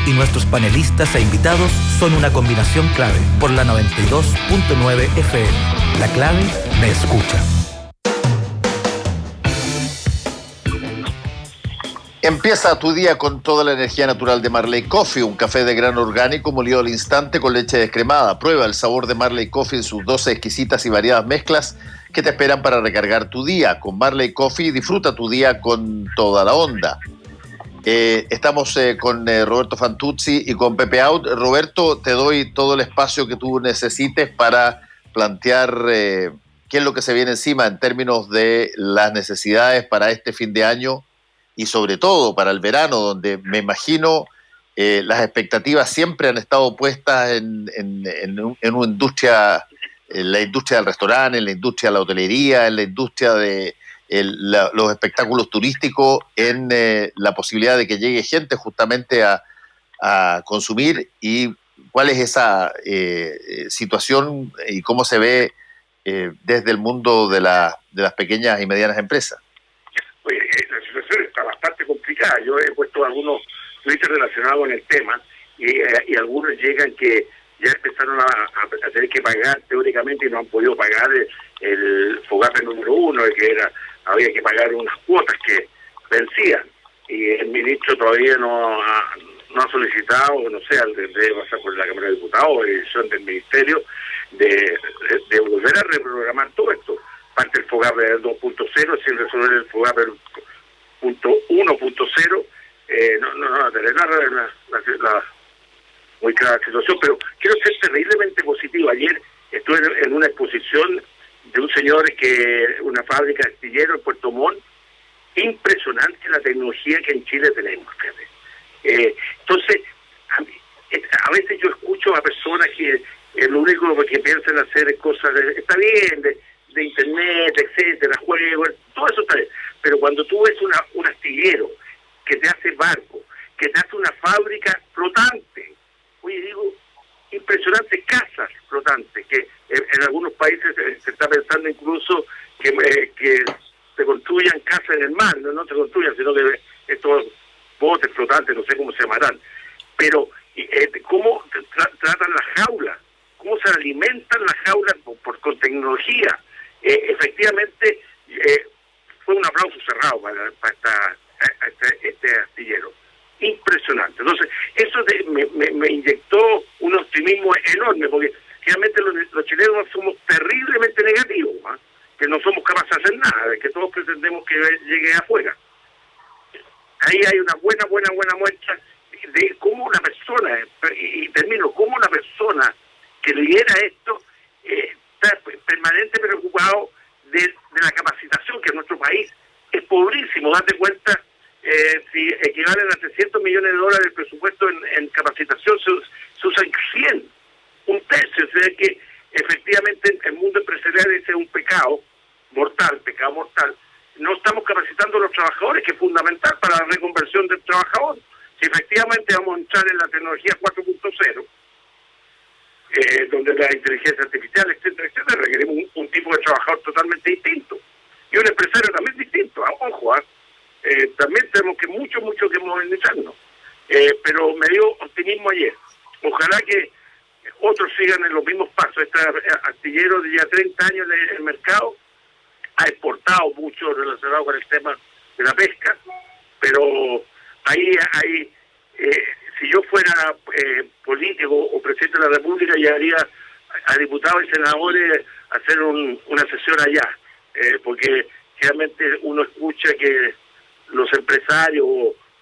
y nuestros panelistas e invitados son una combinación clave por la 92.9 FM. La clave me escucha. Empieza tu día con toda la energía natural de Marley Coffee, un café de grano orgánico molido al instante con leche descremada. Prueba el sabor de Marley Coffee en sus 12 exquisitas y variadas mezclas que te esperan para recargar tu día. Con Marley Coffee disfruta tu día con toda la onda. Estamos con Roberto Fantuzzi y con Pepe Out. Roberto, te doy todo el espacio que tú necesites para plantear qué es lo que se viene encima en términos de las necesidades para este fin de año y sobre todo para el verano, donde me imagino las expectativas siempre han estado puestas en una industria, en la industria del restaurante, en la industria de la hotelería, en la industria de los espectáculos turísticos, en la posibilidad de que llegue gente justamente a consumir. Y cuál es esa situación y cómo se ve desde el mundo de las pequeñas y medianas empresas. Oye, la situación está bastante complicada. Yo he puesto algunos tweets relacionados con el tema y algunos llegan que ya empezaron a tener que pagar teóricamente y no han podido pagar el FOGAPE número 1, que había que pagar unas cuotas que vencían. Y el ministro todavía no ha solicitado, no sé, debe pasar por la Cámara de Diputados o edición del Ministerio, de volver a reprogramar todo esto. Parte del FOGAPE 2.0, sin resolver el FOGAPE 1.0, no terminar la muy clara situación, pero quiero ser terriblemente positivo. Ayer estuve en una exposición de un señor una fábrica de astillero en Puerto Montt. Impresionante la tecnología que en Chile tenemos, fíjate. Entonces, a veces yo escucho a personas que lo único que piensan hacer es cosas está bien, de internet, etcétera, juegos, todo eso está bien. Pero cuando tú ves un astillero que te hace barco, que te hace una fábrica flotante, oye, digo, impresionantes casas flotantes, que en algunos países se está pensando incluso que se construyan casas en el mar, no se construyan, sino que estos botes flotantes, no sé cómo se llamarán, pero cómo tratan las jaulas, cómo se alimentan las jaulas con tecnología. Efectivamente, fue un aplauso cerrado para este astillero. Impresionante. Entonces, eso me inyectó un optimismo enorme, porque realmente los chilenos somos terriblemente negativos, ¿eh? Que no somos capaces de hacer nada, de que todos pretendemos que llegue afuera. Ahí hay una buena muestra de cómo una persona, y termino, cómo una persona que lidera esto está permanente preocupado de la capacitación, que en nuestro país es pobrísimo. Date cuenta, si equivalen a $300 millones del presupuesto en capacitación, se usan 100, un tercio. O sea que efectivamente el mundo empresarial ese es un pecado mortal. No estamos capacitando a los trabajadores, que es fundamental para la reconversión del trabajador. Si efectivamente vamos a entrar en la tecnología 4.0, donde la inteligencia artificial, etcétera, requerimos un tipo de trabajador totalmente distinto. Y un empresario también distinto, ojo, también tenemos mucho que modernizarnos. Pero me dio optimismo ayer. Ojalá que otros sigan en los mismos pasos. Este astillero de ya 30 años en el mercado ha exportado mucho relacionado con el tema de la pesca, pero ahí si yo fuera político o presidente de la República, llevaría a diputados y senadores a hacer una sesión allá, porque realmente uno escucha que los empresarios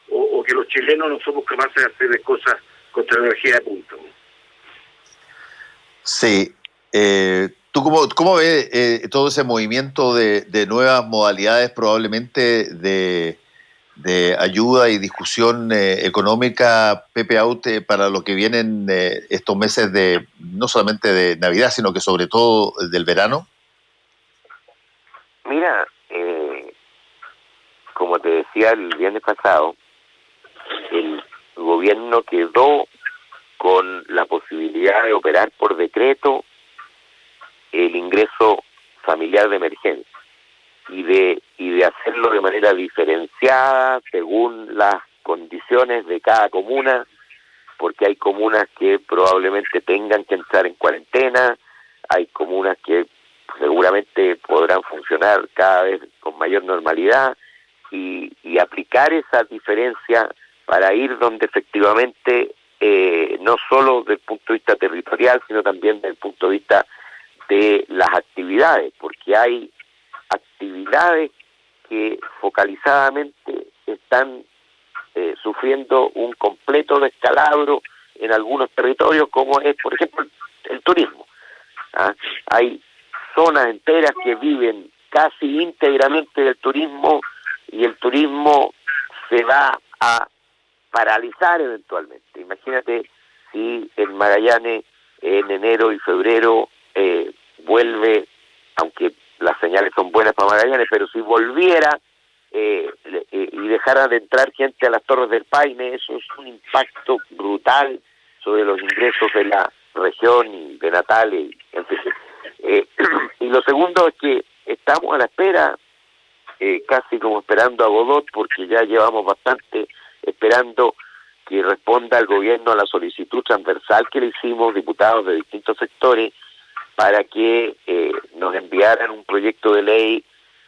o que los chilenos no somos capaces de hacer cosas con tecnología de punta. Sí. ¿Tú cómo ves todo ese movimiento de nuevas modalidades probablemente de ayuda y discusión económica, Pepe Aute, para lo que vienen estos meses no solamente de Navidad, sino que sobre todo del verano? Mira, como te decía el viernes pasado, el gobierno quedó con la posibilidad de operar por decreto el ingreso familiar de emergencia y de hacerlo de manera diferenciada según las condiciones de cada comuna porque hay comunas que probablemente tengan que entrar en cuarentena, hay comunas que seguramente podrán funcionar cada vez con mayor normalidad, y aplicar esa diferencia para ir donde efectivamente, no solo desde el punto de vista territorial, sino también desde el punto de vista de las actividades, porque hay actividades que focalizadamente están sufriendo un completo descalabro en algunos territorios, como es, por ejemplo, el turismo. Hay zonas enteras que viven casi íntegramente del turismo, y el turismo se va a paralizar eventualmente. Imagínate si en Magallanes en enero y febrero vuelve, aunque las señales son buenas para Magallanes, pero si volviera y dejara de entrar gente a las Torres del Paine, eso es un impacto brutal sobre los ingresos de la región y de Natales. Y lo segundo es que estamos a la espera, casi como esperando a Godot, porque ya llevamos bastante esperando que responda el gobierno a la solicitud transversal que le hicimos, diputados de distintos sectores, para que nos enviaran un proyecto de ley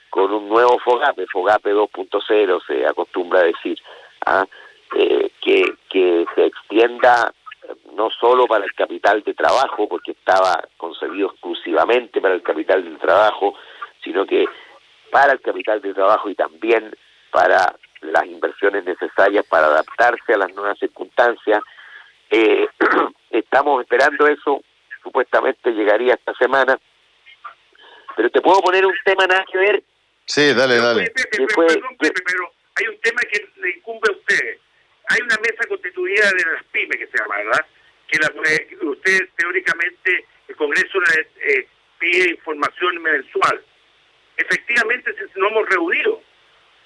con un nuevo FOGAPE 2.0 se acostumbra a decir, que se extienda no solo para el capital de trabajo, porque estaba concebido exclusivamente para el capital de trabajo, sino que para el capital de trabajo y también para las inversiones necesarias para adaptarse a las nuevas circunstancias. Estamos esperando eso, supuestamente llegaría esta semana, pero te puedo poner un tema nada que ver. Sí, dale. Pepe, pero hay un tema que le incumbe a ustedes. Hay una mesa constituida de las pymes que se llama, ¿verdad? Que usted teóricamente, el Congreso pide información mensual. Efectivamente nos hemos reunido,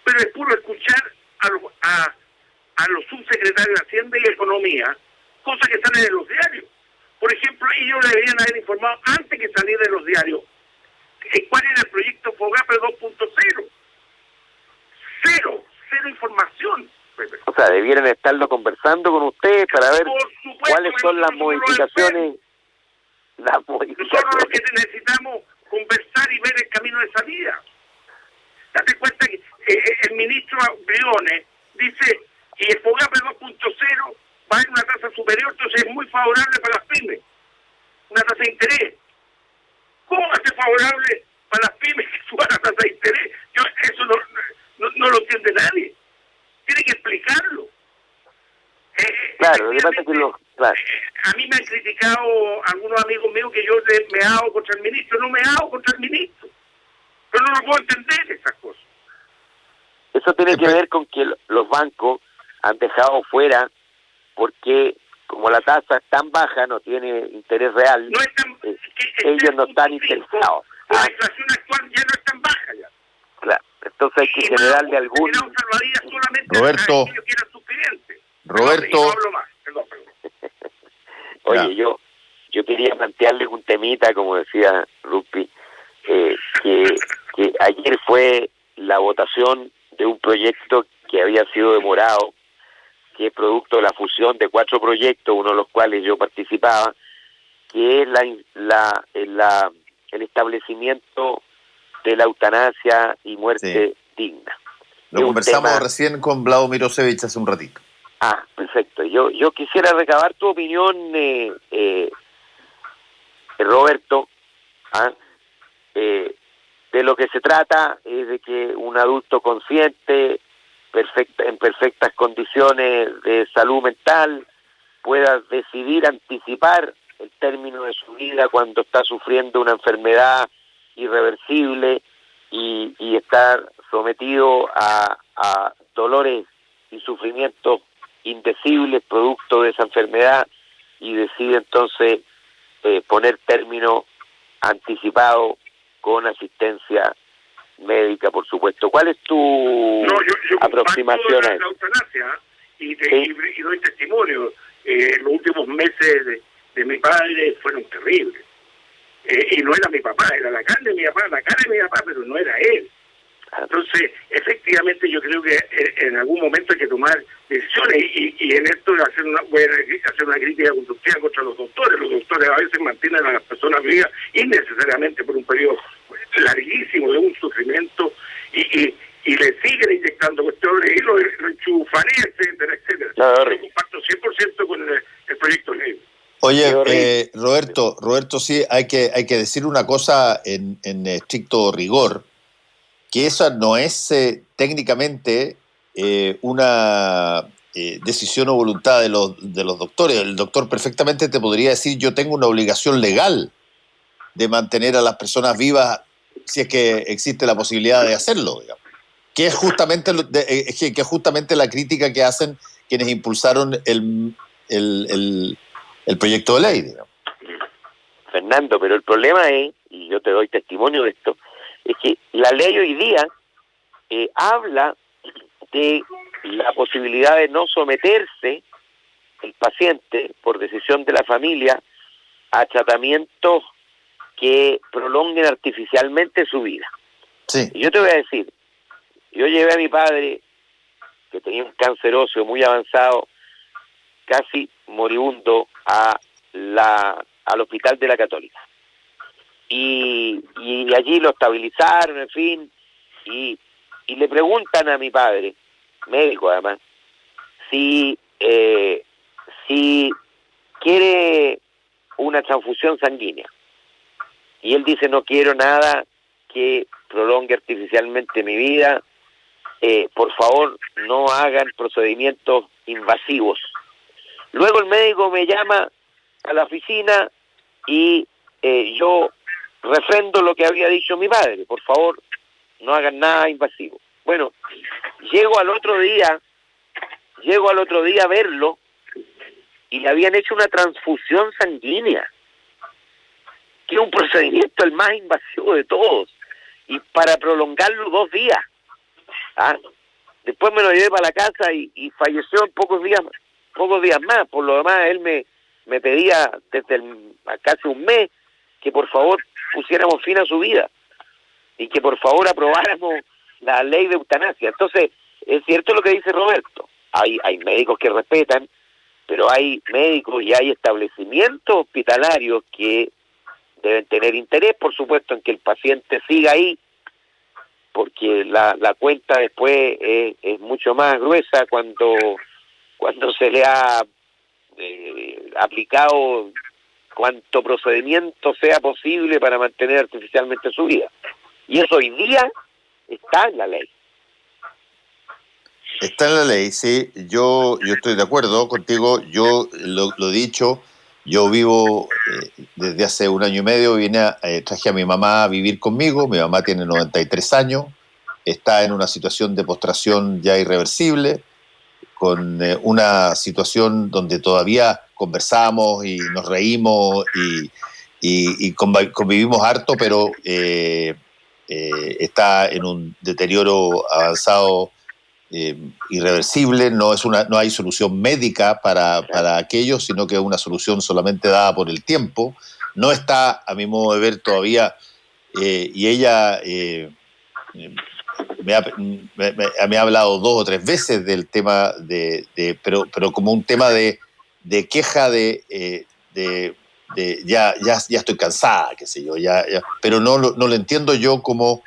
pero es puro escuchar a los subsecretarios de Hacienda y Economía, cosas que salen de los diarios. Por ejemplo, ellos deberían haber informado antes que saliera de los diarios cuál era el proyecto FOGAPE 2.0. Cero información. O sea, debieran estarlo conversando con ustedes para ver cuáles son las modificaciones. Nosotros lo que necesitamos conversar y ver el camino de salida. Date cuenta que el ministro Briones dice que el FOGAPE 2.0 va a ir a una tasa superior, entonces es muy favorable para las pymes, una tasa de interés. ¿Cómo va a ser favorable para las pymes que suba la tasa de interés? Eso no lo entiende nadie. Tiene que explicarlo. Claro, lo que pasa es que a mí me han criticado algunos amigos míos que yo me hago contra el ministro. No me hago contra el ministro, pero no lo puedo entender esas cosas. Eso tiene que ver con que los bancos han dejado fuera, porque como la tasa es tan baja, no tiene interés real, ellos no están interesados. La inflación actual ya no es tan baja ya. Claro, entonces hay que generarle algún... Roberto. Perdón. Oye, yo quería plantearles un temita, como decía Rupi, que ayer fue la votación de un proyecto que había sido demorado, que es producto de la fusión de 4 proyectos, uno de los cuales yo participaba, que es el establecimiento de la eutanasia y muerte digna. Lo conversamos recién con Vlado Mirosevich hace un ratito. Perfecto. Yo quisiera recabar tu opinión, Roberto. De lo que se trata es de que un adulto consciente, en perfectas condiciones de salud mental, pueda decidir anticipar el término de su vida cuando está sufriendo una enfermedad irreversible y estar sometido a dolores y sufrimientos indecibles producto de esa enfermedad, y decide entonces poner término anticipado con asistencia médica, por supuesto. ¿Cuál es tu aproximación a eso? La eutanasia y doy testimonio. Los últimos meses de mi padre fueron terribles. Y no era mi papá, era la carne de mi papá, pero no era él. Entonces, efectivamente, yo creo que en algún momento hay que tomar decisiones y en esto voy a hacer una crítica constructiva contra los doctores. Los doctores a veces mantienen a las personas vivas innecesariamente por un periodo larguísimo de un sufrimiento y le siguen inyectando cuestiones y lo enchufan, etcétera, etcétera. Yo comparto 100% con el proyecto de ley. Oye, Roberto, sí, hay que decir una cosa en estricto rigor, que esa no es técnicamente una decisión o voluntad de los doctores. El doctor perfectamente te podría decir: yo tengo una obligación legal de mantener a las personas vivas si es que existe la posibilidad de hacerlo, digamos. Que es justamente la crítica que hacen quienes impulsaron el proyecto de ley, digamos. Fernando, pero el problema es, y yo te doy testimonio de esto, es que la ley hoy día habla de la posibilidad de no someterse el paciente, por decisión de la familia, a tratamientos que prolonguen artificialmente su vida. Sí. Y yo te voy a decir, yo llevé a mi padre, que tenía un cáncer óseo muy avanzado, casi moribundo, al hospital de la Católica. Y allí lo estabilizaron, en fin, y le preguntan a mi padre, médico además, si quiere una transfusión sanguínea. Y él dice: no quiero nada que prolongue artificialmente mi vida, por favor no hagan procedimientos invasivos. Luego el médico me llama a la oficina y yo refrendo lo que había dicho mi padre: por favor no hagan nada invasivo. Bueno, llego al otro día a verlo y le habían hecho una transfusión sanguínea, que es un procedimiento el más invasivo de todos, y para prolongarlo 2 días. Después me lo llevé para la casa y falleció en pocos días más. Por lo demás, él me pedía desde casi un mes que por favor pusiéramos fin a su vida y que por favor aprobáramos la ley de eutanasia. Entonces, es cierto lo que dice Roberto, hay médicos que respetan, pero hay médicos y hay establecimientos hospitalarios que deben tener interés, por supuesto, en que el paciente siga ahí, porque la cuenta después es mucho más gruesa cuando se le ha aplicado cuanto procedimiento sea posible para mantener artificialmente su vida. Y eso hoy día está en la ley. Está en la ley, sí. Yo estoy de acuerdo contigo. Yo lo he dicho. Yo vivo desde hace 1 año y medio. Traje a mi mamá a vivir conmigo. Mi mamá tiene 93 años. Está en una situación de postración ya irreversible, con una situación donde todavía conversamos y nos reímos y convivimos harto, pero está en un deterioro avanzado irreversible. No hay solución médica para aquello, sino que es una solución solamente dada por el tiempo. No está, a mi modo de ver, todavía, y ella me ha hablado 2 o 3 veces del tema pero como un tema de queja ya estoy cansada, qué sé yo, ya. Pero no lo entiendo yo como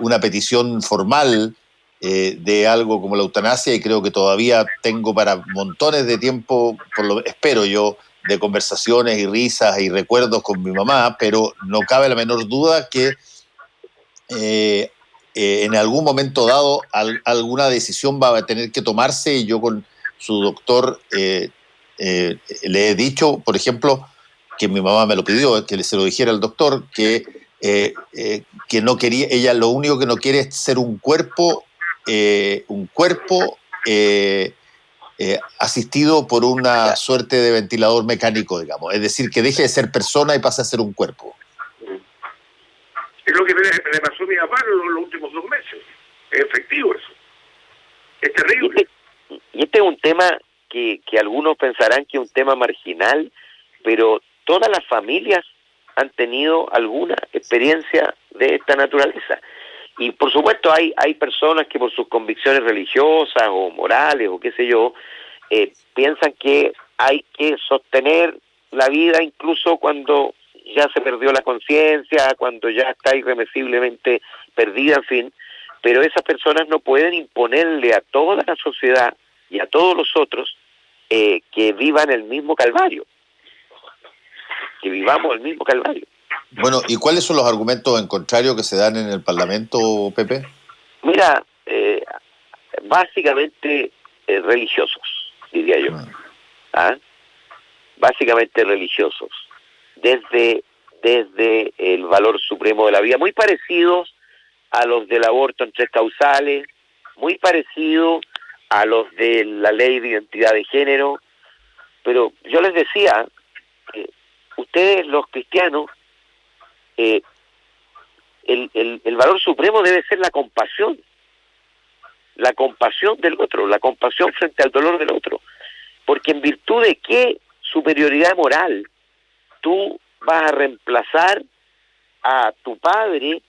una petición formal de algo como la eutanasia, y creo que todavía tengo para montones de tiempo, espero yo, de conversaciones y risas y recuerdos con mi mamá, pero no cabe la menor duda que en algún momento dado alguna decisión va a tener que tomarse, y yo con su doctor le he dicho, por ejemplo, que mi mamá me lo pidió, que se lo dijera al doctor, que no quería, ella lo único que no quiere es ser un cuerpo asistido por una suerte de ventilador mecánico, digamos, es decir, que deje de ser persona y pase a ser un cuerpo. Es lo que le pasó a mi papá en los últimos 2 meses. Es efectivo eso. Es terrible. Y este es un tema que algunos pensarán que es un tema marginal, pero todas las familias han tenido alguna experiencia de esta naturaleza. Y por supuesto hay personas que por sus convicciones religiosas o morales o qué sé yo, piensan que hay que sostener la vida incluso cuando ya se perdió la conciencia, cuando ya está irremisiblemente perdida, en fin, pero esas personas no pueden imponerle a toda la sociedad y a todos los otros que vivan el mismo calvario, que vivamos el mismo calvario. Bueno, ¿y cuáles son los argumentos en contrario que se dan en el Parlamento, Pepe? Mira, básicamente religiosos, diría yo. ¿Ah? Básicamente religiosos. Desde el valor supremo de la vida, muy parecidos a los del aborto en 3 causales, muy parecidos a los de la ley de identidad de género, pero yo les decía, ustedes los cristianos, el valor supremo debe ser la compasión del otro, la compasión frente al dolor del otro, porque en virtud de qué superioridad moral tú vas a reemplazar a tu padre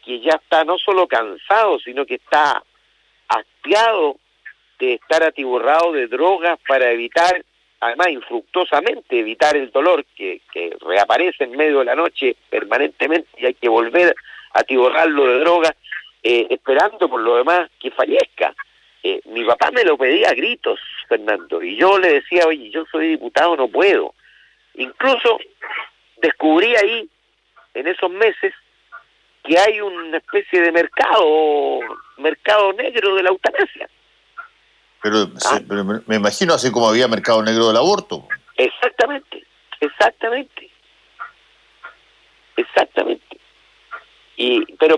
que ya está no solo cansado, sino que está hastiado de estar atiborrado de drogas para evitar, además infructuosamente, evitar el dolor que reaparece en medio de la noche permanentemente y hay que volver a atiborrarlo de drogas, esperando por lo demás que fallezca. Mi papá me lo pedía a gritos, Fernando, y yo le decía, oye, yo soy diputado, no puedo. Incluso descubrí ahí, en esos meses, que hay una especie de mercado negro de la eutanasia. Pero me imagino así como había mercado negro del aborto. Exactamente.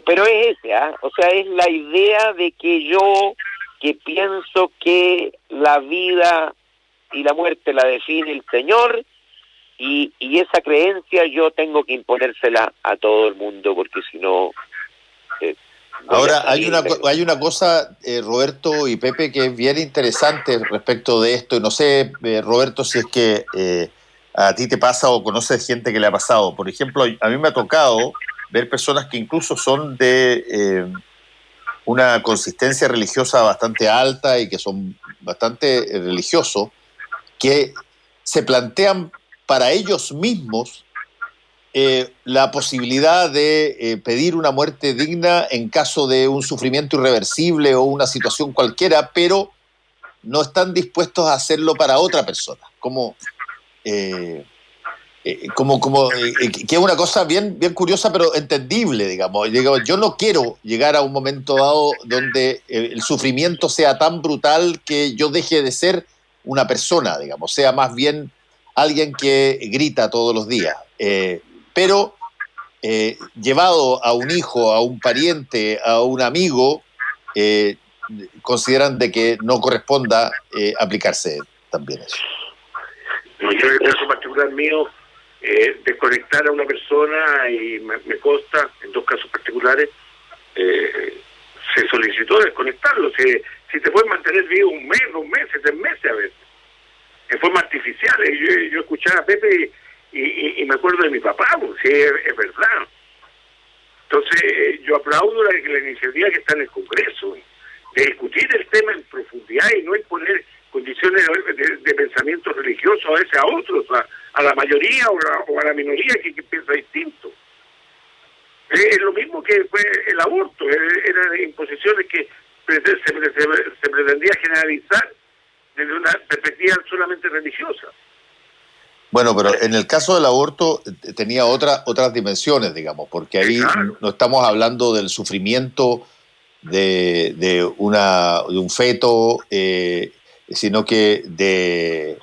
Pero es ese, o sea, es la idea de que yo, que pienso que la vida y la muerte la define el Señor, y esa creencia yo tengo que imponérsela a todo el mundo, porque si no... Ahora, hay una cosa, Roberto y Pepe, que es bien interesante respecto de esto, y no sé, Roberto, si es que a ti te pasa o conoces gente que le ha pasado. Por ejemplo, a mí me ha tocado ver personas que incluso son de una consistencia religiosa bastante alta y que son bastante religiosos, que se plantean para ellos mismos la posibilidad de pedir una muerte digna en caso de un sufrimiento irreversible o una situación cualquiera, pero no están dispuestos a hacerlo para otra persona, que es una cosa bien curiosa, pero entendible, digamos. Yo no quiero llegar a un momento dado donde el sufrimiento sea tan brutal que yo deje de ser una persona, digamos, sea más bien alguien que grita todos los días. Pero llevado a un hijo, a un pariente, a un amigo, consideran de que no corresponda aplicarse también eso. Yo en el caso particular mío, desconectar a una persona, y me consta, en 2 casos particulares, se solicitó desconectarlo. Si te puedes mantener vivo 1 mes, 2 meses, 3 meses a veces, en forma artificial. Yo escuchaba a Pepe y me acuerdo de mi papá, pues, sí, es verdad. Entonces, yo aplaudo la iniciativa que está en el Congreso, de discutir el tema en profundidad y no imponer condiciones de pensamiento religioso a veces a otros, a la mayoría o a la minoría que piensa distinto. Es lo mismo que fue el aborto, eran imposiciones que se pretendía generalizar desde una perspectiva solamente religiosa. Bueno, pero en el caso del aborto tenía otras dimensiones, digamos, porque ahí no estamos hablando del sufrimiento de un feto, sino que de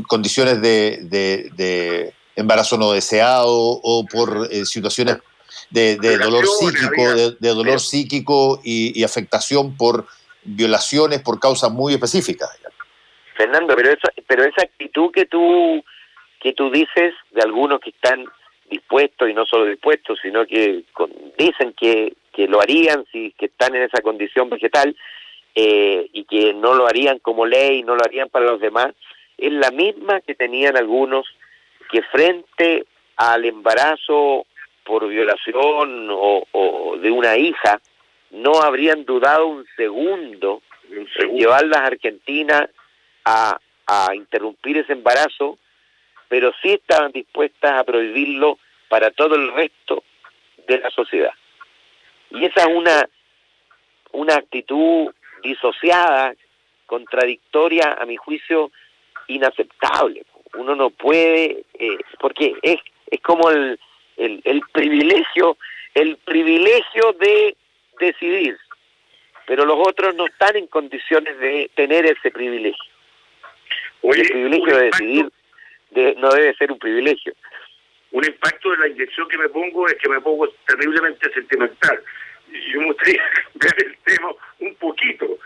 condiciones de embarazo no deseado o por situaciones de dolor psíquico, de dolor psíquico y afectación por violaciones por causas muy específicas. Fernando, pero esa actitud que tú dices de algunos que están dispuestos, y no solo dispuestos, sino que dicen que lo harían si que están en esa condición vegetal, y que no lo harían como ley, no lo harían para los demás, es la misma que tenían algunos que frente al embarazo por violación o de una hija, no habrían dudado un segundo en llevarlas a Argentina a interrumpir ese embarazo, pero sí estaban dispuestas a prohibirlo para todo el resto de la sociedad. Y esa es una actitud disociada, contradictoria, a mi juicio, inaceptable. Uno no puede, porque es como el privilegio de decidir, pero los otros no están en condiciones de tener ese privilegio. Oye, el privilegio de decidir no debe ser un privilegio. Un impacto de la inyección que me pongo es que me pongo terriblemente sentimental. Yo me gustaría cambiar el tema un poquito,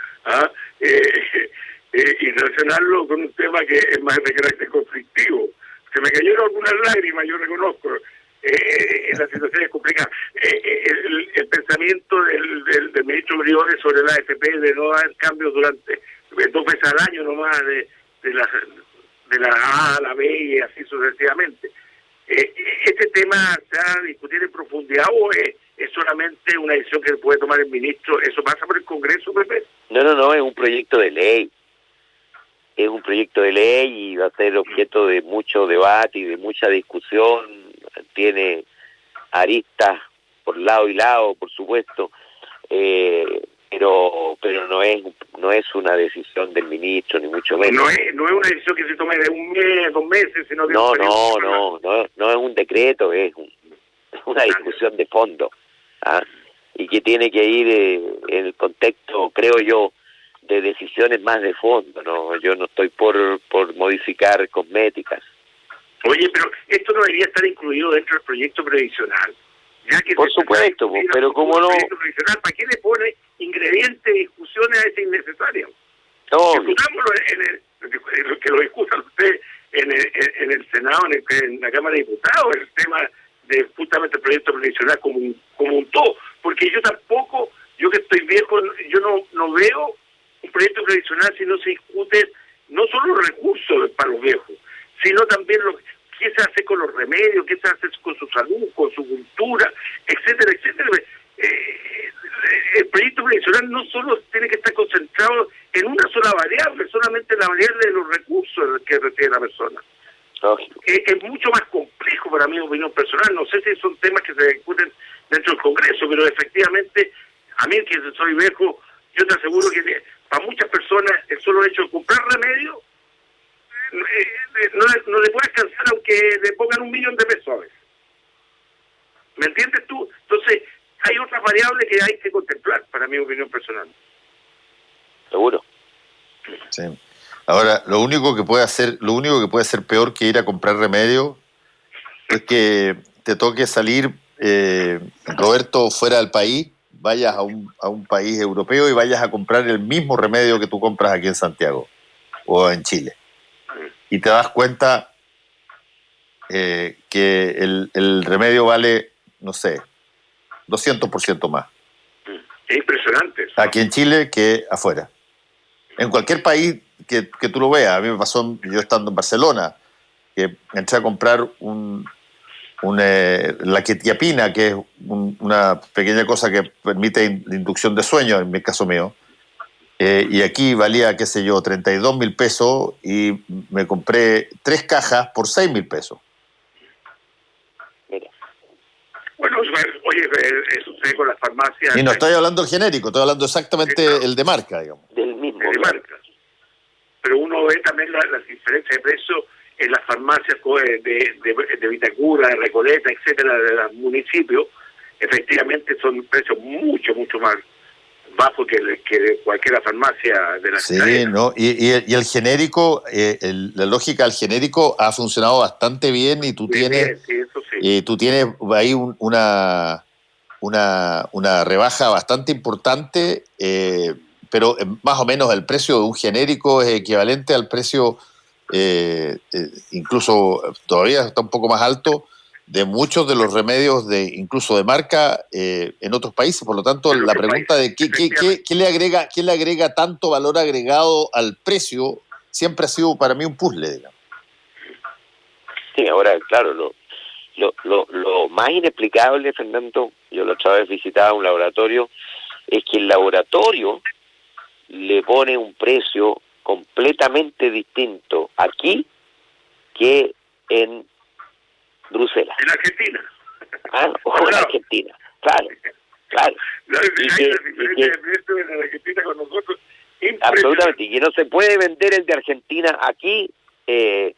y relacionarlo con un tema que es más de carácter conflictivo. Se me cayeron algunas lágrimas, yo reconozco, la situación es complicada. El pensamiento del ministro Briones sobre la AFP de no dar cambios durante 2 veces al año nomás de la A a la B y así sucesivamente. ¿Este tema se ha discutido en profundidad o es solamente una decisión que puede tomar el ministro? ¿Eso pasa por el Congreso, Pepe? No, es un proyecto de ley. Es un proyecto de ley y va a ser objeto de mucho debate y de mucha discusión. Tiene aristas por lado y lado, por supuesto, pero no es una decisión del ministro, ni mucho menos. No es una decisión que se tome de 1 mes, 2 meses, sino que no es un decreto, es una discusión de fondo, y que tiene que ir en el contexto, creo yo, de decisiones más de fondo. No, yo no estoy por modificar cosméticas. Oye, pero esto no debería estar incluido dentro del proyecto previsional, ya que por supuesto, pero como no, ¿para qué le pone ingredientes y discusiones a ese innecesarias? Discutámoslo que lo discutan ustedes en el Senado, en la Cámara de Diputados, el tema de justamente el proyecto previsional como un todo, porque yo que estoy viejo, yo no veo un proyecto previsional si no se discute no solo los recursos para los viejos, sino también qué se hace con los remedios, qué se hace con su salud, con su cultura, etcétera, etcétera. El proyecto previsional no solo tiene que estar concentrado en una sola variable, solamente la variable de los recursos que recibe la persona. Es mucho más complejo para mi opinión personal. No sé si son temas que se discuten dentro del Congreso, pero efectivamente, a mí que soy viejo, yo te aseguro que para muchas personas el solo hecho de comprar remedio no le puede alcanzar aunque le pongan 1 millón de pesos a veces. ¿Me entiendes tú? Entonces, hay otras variables que hay que contemplar, para mi opinión personal. Seguro. Sí. Ahora, lo único que puede ser peor que ir a comprar remedio es que te toque salir, Roberto, fuera del país, vayas a un país europeo y vayas a comprar el mismo remedio que tú compras aquí en Santiago o en Chile. Y te das cuenta que el remedio vale, no sé, 200% más. Es impresionante eso. Aquí en Chile que afuera. En cualquier país que tú lo veas. A mí me pasó, yo estando en Barcelona, que entré a comprar la quetiapina, que es una pequeña cosa que permite inducción de sueño, en mi caso mío. Y aquí valía, qué sé yo, 32.000 pesos y me compré 3 cajas por 6.000 pesos. Mira. Bueno, oye, sucede con las farmacias. Y no estoy hablando del genérico, estoy hablando exactamente el de marca, digamos. Del mismo. De marca. Pero uno ve también las diferencias de precio en las farmacias de Vitacura, de Recoleta, etcétera, de los municipios. Efectivamente son precios mucho, mucho más bajo que cualquier farmacia de la ciudad. Sí, ¿no? Y el genérico, la lógica del genérico ha funcionado bastante bien y tú tienes ahí una rebaja bastante importante, pero más o menos el precio de un genérico es equivalente al precio, incluso todavía está un poco más alto, de muchos de los remedios incluso de marca en otros países. Por lo tanto, la pregunta de ¿qué le agrega tanto valor agregado al precio siempre ha sido para mí un puzzle, digamos. Sí, ahora, claro, Lo más inexplicable, Fernando, yo la otra vez visitaba un laboratorio, es que el laboratorio le pone un precio completamente distinto aquí que en Bruselas. En Argentina. O en Argentina, claro. Hay diferencia de precio en Argentina con nosotros. Absolutamente, y que no se puede vender el de Argentina aquí.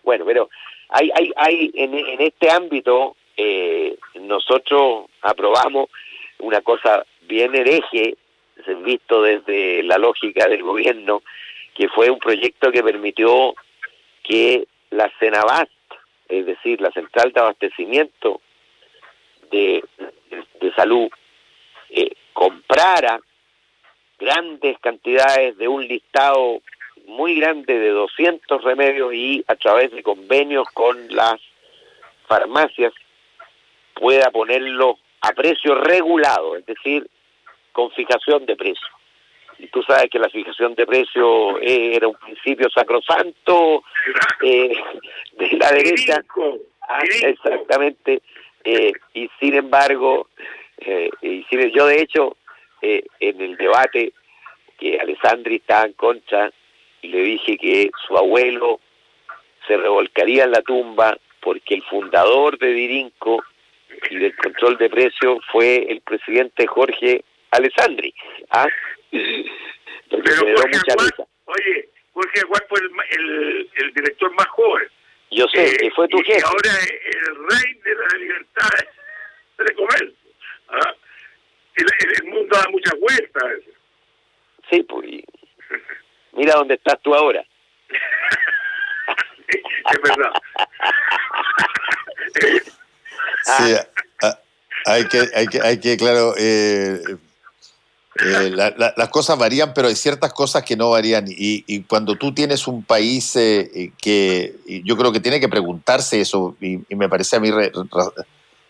Bueno, pero hay en este ámbito nosotros aprobamos una cosa bien hereje, visto desde la lógica del gobierno, que fue un proyecto que permitió que la Senabast, es decir, la central de abastecimiento de salud, comprara grandes cantidades de un listado muy grande de 200 remedios y a través de convenios con las farmacias pueda ponerlo a precio regulado, es decir, con fijación de precio. Y tú sabes que la fijación de precio era un principio sacrosanto de la derecha. Exactamente. Y sin embargo, yo de hecho, en el debate que Alessandri estaba en contra, le dije que su abuelo se revolcaría en la tumba porque el fundador de Virinco y del control de precios fue el presidente Jorge Alessandri. Pero Jorge Aguad fue el director más joven. Yo sé, que fue tu jefe. Y ahora es el rey de la libertad de comercio. El mundo da muchas vueltas. Sí, pues. Mira dónde estás tú ahora. Es verdad. Sí, hay que claro, las cosas varían, pero hay ciertas cosas que no varían. Y cuando tú tienes un país que yo creo que tiene que preguntarse eso, y me parece a mí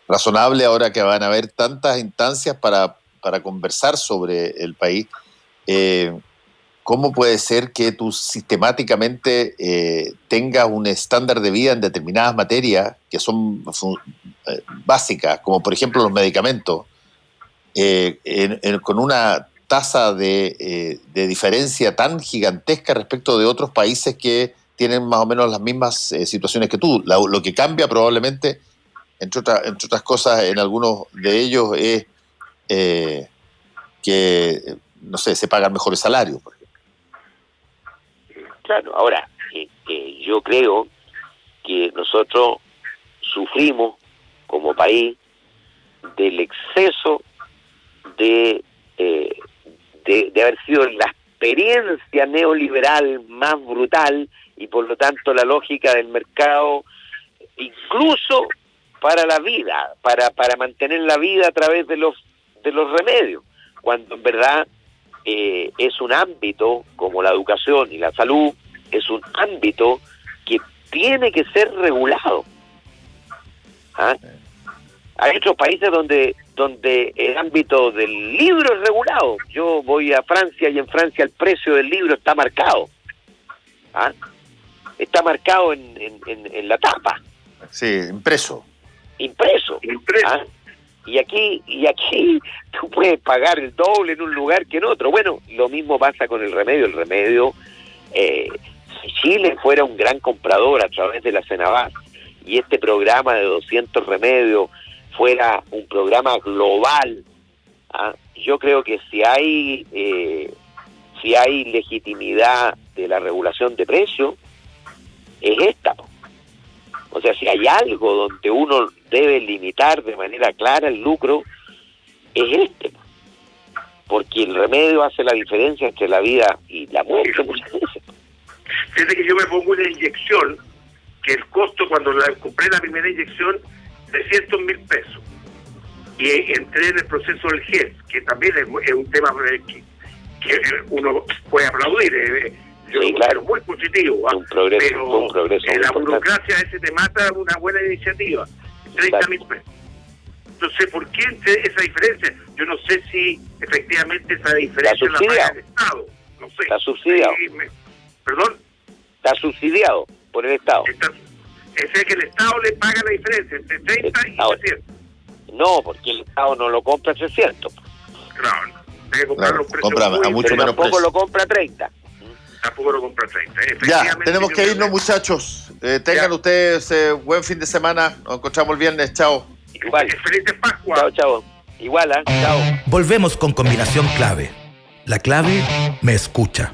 razonable ahora que van a haber tantas instancias para conversar sobre el país, ¿cómo puede ser que tú sistemáticamente tengas un estándar de vida en determinadas materias que son básicas, como por ejemplo los medicamentos, con una tasa de diferencia tan gigantesca respecto de otros países que tienen más o menos las mismas situaciones que tú? Lo que cambia probablemente, entre otras cosas, en algunos de ellos es que, no sé, se pagan mejores salarios, por ejemplo. Claro, ahora, yo creo que nosotros sufrimos como país del exceso de haber sido la experiencia neoliberal más brutal y por lo tanto la lógica del mercado, incluso para la vida, para mantener la vida a través de los remedios, cuando en verdad es un ámbito como la educación y la salud, es un ámbito que tiene que ser regulado. Hay otros países donde el ámbito del libro es regulado. Yo voy a Francia y en Francia el precio del libro está marcado. Está marcado en la tapa. Sí, impreso. Y aquí tú puedes pagar el doble en un lugar que en otro. Bueno, lo mismo pasa con el remedio. El remedio, si Chile fuera un gran comprador a través de la Senabast y este programa de 200 remedios fuera un programa global, yo creo que si hay legitimidad de la regulación de precios, es esta. O sea, si hay algo donde uno debe limitar de manera clara el lucro, es este. Porque el remedio hace la diferencia entre la vida y la muerte muchas veces. Fíjate que yo me pongo una inyección, que el costo cuando compré la primera inyección, 300.000 pesos. Y entré en el proceso del GES, que también es un tema que uno puede aplaudir. Sí, claro. Muy positivo. Un progreso, pero la importante. burocracia ese te mata una buena iniciativa. 30.000 pesos. Entonces, ¿por qué esa diferencia? Yo no sé si efectivamente esa diferencia la paga el Estado. No sé. Está subsidiado. ¿Perdón? Está subsidiado por el Estado. Ese es que el Estado le paga la diferencia entre 30 y 300. No, porque el Estado no lo compra a 300. Claro, debe comprar los precios compra a mucho pero menos tampoco precio. lo compra a 30. Tampoco lo compra 30. Ya, tenemos que irnos, muchachos. Tengan ustedes buen fin de semana. Nos encontramos el viernes. Chao. Igual. Feliz Pascua. Chao. Igual, chao. Volvemos con Combinación Clave. La clave me escucha.